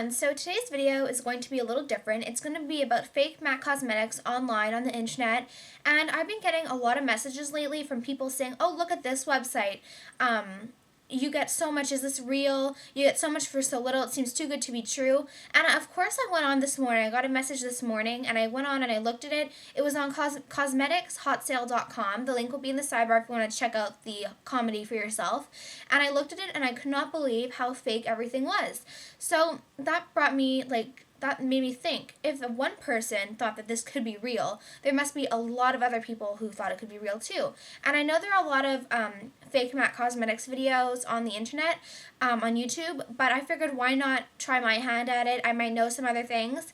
everyone, so today's video is going to be a little different. It's going to be about fake MAC cosmetics online on the internet, and I've been getting a lot of messages lately from people saying, oh, look at this website, you get so much, is this real? You get so much for so little, it seems too good to be true. And of course I went on this morning, I got a message this morning, and I went on and I looked at it. It was on cosmeticshotsale.com. The link will be in the sidebar if you want to check out the comedy for yourself. And I looked at it and I could not believe how fake everything was. So that made me think, if one person thought that this could be real, there must be a lot of other people who thought it could be real too. And I know there are a lot of fake MAC cosmetics videos on the internet, on YouTube, but I figured why not try my hand at it. I might know some other things.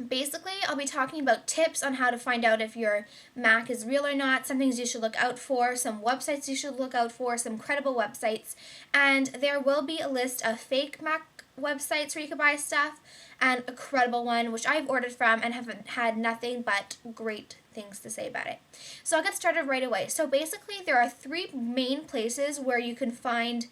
Basically, I'll be talking about tips on how to find out if your MAC is real or not, some things you should look out for, some websites you should look out for, some credible websites, and there will be a list of fake MAC websites where you can buy stuff and a credible one which I've ordered from and haven't had nothing but great things to say about it. So I'll get started right away. So basically there are three main places where you can find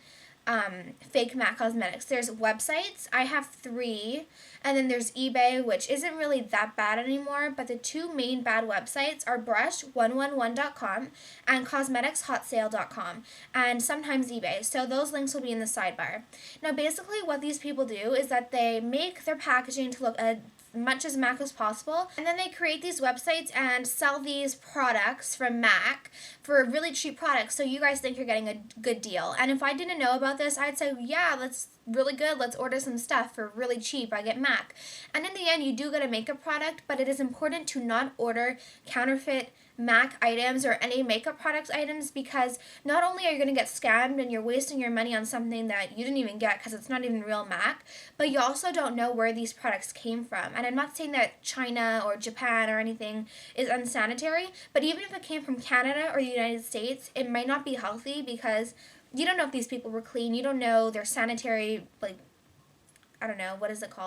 fake MAC cosmetics. There's websites, I have 3, and then there's eBay, which isn't really that bad anymore, but the two main bad websites are brush111.com and cosmeticshotsale.com, and sometimes eBay. So those links will be in the sidebar. Now basically what these people do is that they make their packaging to look as much as MAC as possible, and then they create these websites and sell these products from MAC for really cheap products, so you guys think you're getting a good deal. And if I didn't know about this, I'd say, yeah, that's really good, let's order some stuff for really cheap, I get MAC. And in the end, you do get a makeup product, but it is important to not order counterfeit MAC items or any makeup product items, because not only are you going to get scammed and you're wasting your money on something that you didn't even get because it's not even real MAC, but you also don't know where these products came from. And I'm not saying that China or Japan or anything is unsanitary, but even if it came from Canada or the United States, it might not be healthy because you don't know if these people were clean, you don't know their sanitary,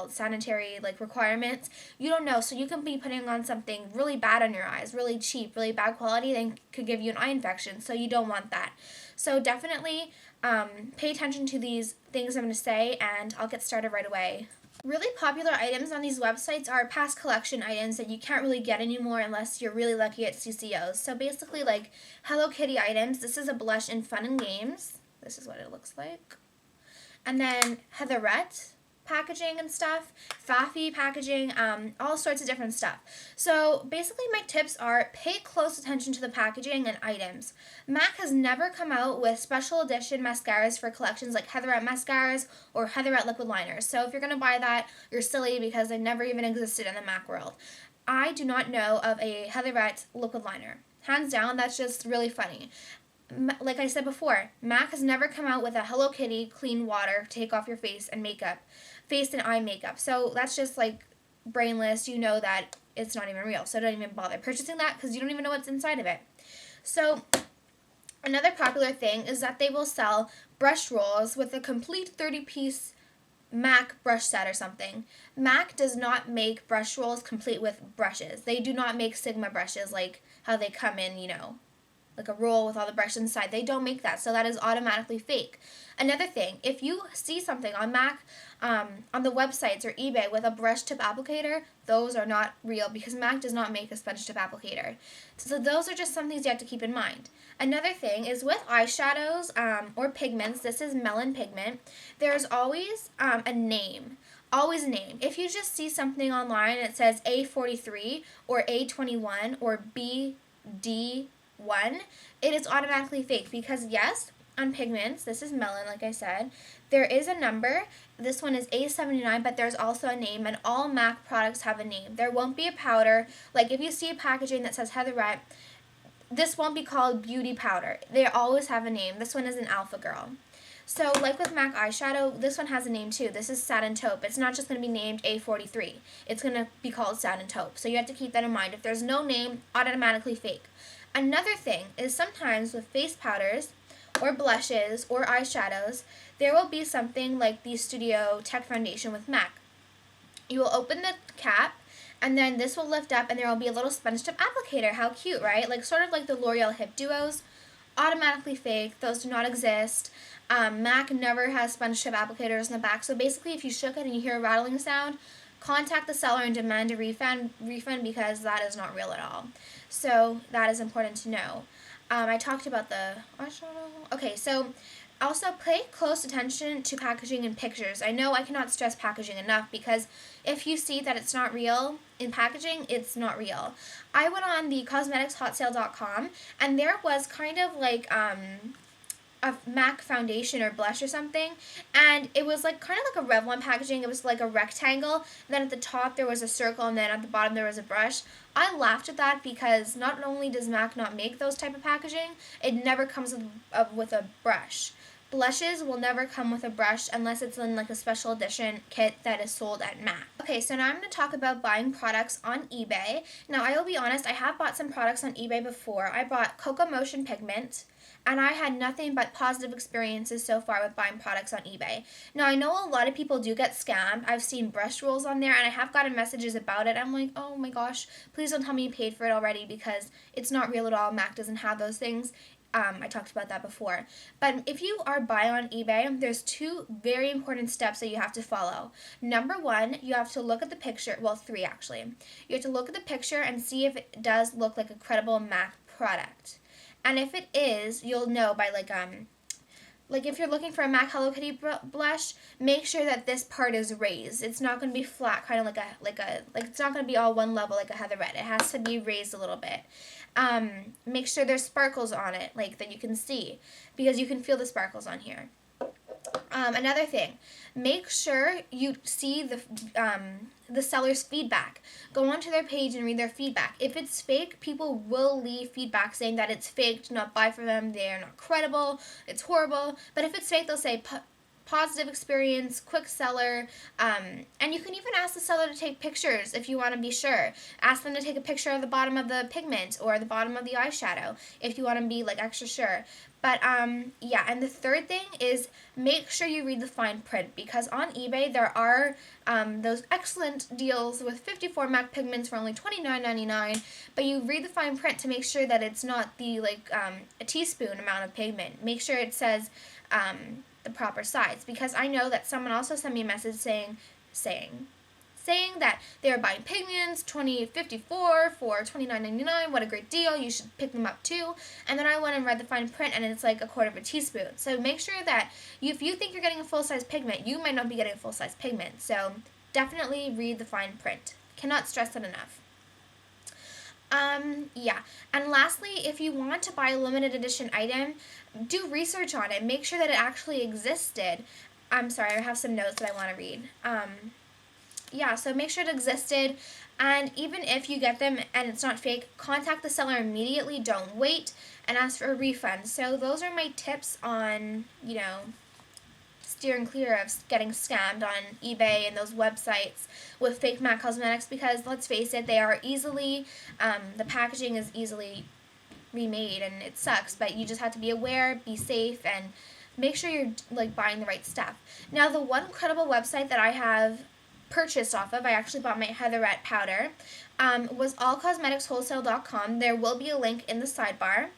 sanitary requirements. You don't know, so you can be putting on something really bad on your eyes, really cheap, really bad quality, then could give you an eye infection, so you don't want that. So definitely pay attention to these things I'm going to say, and I'll get started right away. Really popular items on these websites are past collection items that you can't really get anymore unless you're really lucky at CCOs. So basically like Hello Kitty items. This is a blush in Fun and Games. This is what it looks like. And then Heatherette packaging and stuff, Faffy packaging, all sorts of different stuff. So basically my tips are pay close attention to the packaging and items. MAC has never come out with special edition mascaras for collections like Heatherette mascaras or Heatherette liquid liners. So if you're going to buy that, you're silly because they never even existed in the MAC world. I do not know of a Heatherette liquid liner. Hands down, that's just really funny. Like I said before, MAC has never come out with a Hello Kitty clean water to take off your face and makeup, face and eye makeup. So that's just brainless. You know that it's not even real. So don't even bother purchasing that because you don't even know what's inside of it. So another popular thing is that they will sell brush rolls with a complete 30-piece MAC brush set or something. MAC does not make brush rolls complete with brushes. They do not make Sigma brushes like how they come in, like a roll with all the brushes inside. They don't make that, so that is automatically fake. Another thing, if you see something on MAC, on the websites or eBay with a brush tip applicator, those are not real because MAC does not make a sponge tip applicator. So those are just some things you have to keep in mind. Another thing is with eyeshadows or pigments, this is melon pigment, there's always a name. Always a name. If you just see something online and it says A43 or A21 or BD1, it is automatically fake because yes, on pigments, this is melon like I said, there is a number, this one is A79, but there's also a name, and all MAC products have a name. There won't be a powder, like if you see a packaging that says Heatherette, this won't be called beauty powder. They always have a name. This one is an Alpha Girl. So like with MAC eyeshadow, this one has a name too. This is Satin Taupe. It's not just going to be named A43. It's going to be called Satin Taupe. So you have to keep that in mind. If there's no name, automatically fake. Another thing is sometimes with face powders or blushes or eyeshadows, there will be something like the Studio Tech Foundation with MAC. You will open the cap, and then this will lift up, and there will be a little sponge tip applicator. How cute, right? Sort of like the L'Oreal Hip Duos. Automatically fake. Those do not exist. MAC never has sponge tip applicators in the back, so basically if you shook it and you hear a rattling sound, contact the seller and demand a refund because that is not real at all. So that is important to know. I talked about the eyeshadow. Okay, so also pay close attention to packaging and pictures. I know I cannot stress packaging enough because if you see that it's not real in packaging, it's not real. I went on the cosmeticshotsale.com and there was kind of like a MAC foundation or blush or something, and it was like kind of like a Revlon packaging. It was like a rectangle, then at the top there was a circle, and then at the bottom there was a brush. I laughed at that because not only does MAC not make those type of packaging, it never comes with a brush. Blushes will never come with a brush unless it's in like a special edition kit that is sold at MAC. Okay, so now I'm going to talk about buying products on eBay. Now I will be honest, I have bought some products on eBay before. I bought Cocoa Motion Pigment, and I had nothing but positive experiences so far with buying products on eBay. Now, I know a lot of people do get scammed. I've seen brush rolls on there, and I have gotten messages about it. I'm like, oh my gosh, please don't tell me you paid for it already because it's not real at all. MAC doesn't have those things. I talked about that before. But if you are buying on eBay, there's two very important steps that you have to follow. Number one, you have to look at the picture. Well, three actually. You have to look at the picture and see if it does look like a credible MAC product. And if it is, you'll know by like if you're looking for a MAC Hello Kitty blush, make sure that this part is raised. It's not going to be flat, kind of like it's not going to be all one level like a Heatherette. It has to be raised a little bit. Make sure there's sparkles on it, like that you can see, because you can feel the sparkles on here. Another thing, make sure you see the seller's feedback. Go onto their page and read their feedback. If it's fake, people will leave feedback saying that it's fake, do not buy from them, they're not credible, it's horrible. But if it's fake, they'll say positive experience, quick seller, and you can even ask the seller to take pictures if you want to be sure. Ask them to take a picture of the bottom of the pigment or the bottom of the eyeshadow if you want to be like extra sure. But yeah, and the third thing is make sure you read the fine print, because on eBay there are those excellent deals with 54 MAC pigments for only $29.99, but you read the fine print to make sure that it's not the a teaspoon amount of pigment. Make sure it says the proper size, because I know that someone also sent me a message saying that they were buying pigments 2054 for $29.99. What a great deal, you should pick them up too. And then I went and read the fine print and it's like a quarter of a teaspoon. So make sure that if you think you're getting a full-size pigment, you might not be getting a full-size pigment. So definitely read the fine print. Cannot stress it enough. Yeah, and lastly, if you want to buy a limited edition item, do research on it. Make sure that it actually existed. I'm sorry, I have some notes that I want to read. Yeah, so make sure it existed, and even if you get them and it's not fake, contact the seller immediately. Don't wait, and ask for a refund. So those are my tips on, steering clear of getting scammed on eBay and those websites with fake MAC cosmetics, because let's face it, they are easily, the packaging is easily remade and it sucks, but you just have to be aware, be safe, and make sure you're buying the right stuff. Now, the one credible website that I have purchased off of, I actually bought my Heatherette powder, was allcosmeticswholesale.com. There will be a link in the sidebar.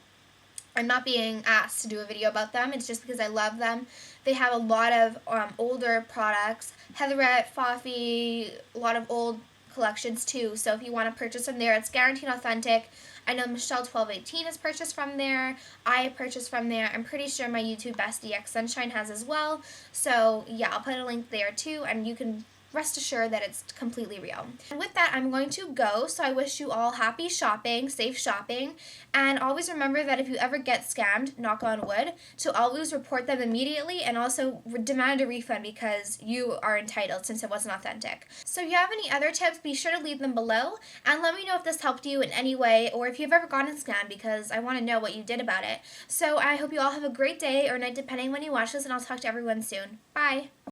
I'm not being asked to do a video about them. It's just because I love them. They have a lot of older products, Heatherette, Foffi, a lot of old collections too. So if you want to purchase from there, it's guaranteed authentic. I know Michelle1218 has purchased from there. I purchased from there. I'm pretty sure my YouTube bestie X Sunshine has as well. So yeah, I'll put a link there too, and you can rest assured that it's completely real. And with that, I'm going to go, so I wish you all happy shopping, safe shopping, and always remember that if you ever get scammed, knock on wood, to always report them immediately and also demand a refund because you are entitled since it wasn't authentic. So if you have any other tips, be sure to leave them below, and let me know if this helped you in any way, or if you've ever gotten scammed, because I want to know what you did about it. So I hope you all have a great day or night depending when you watch this, and I'll talk to everyone soon. Bye!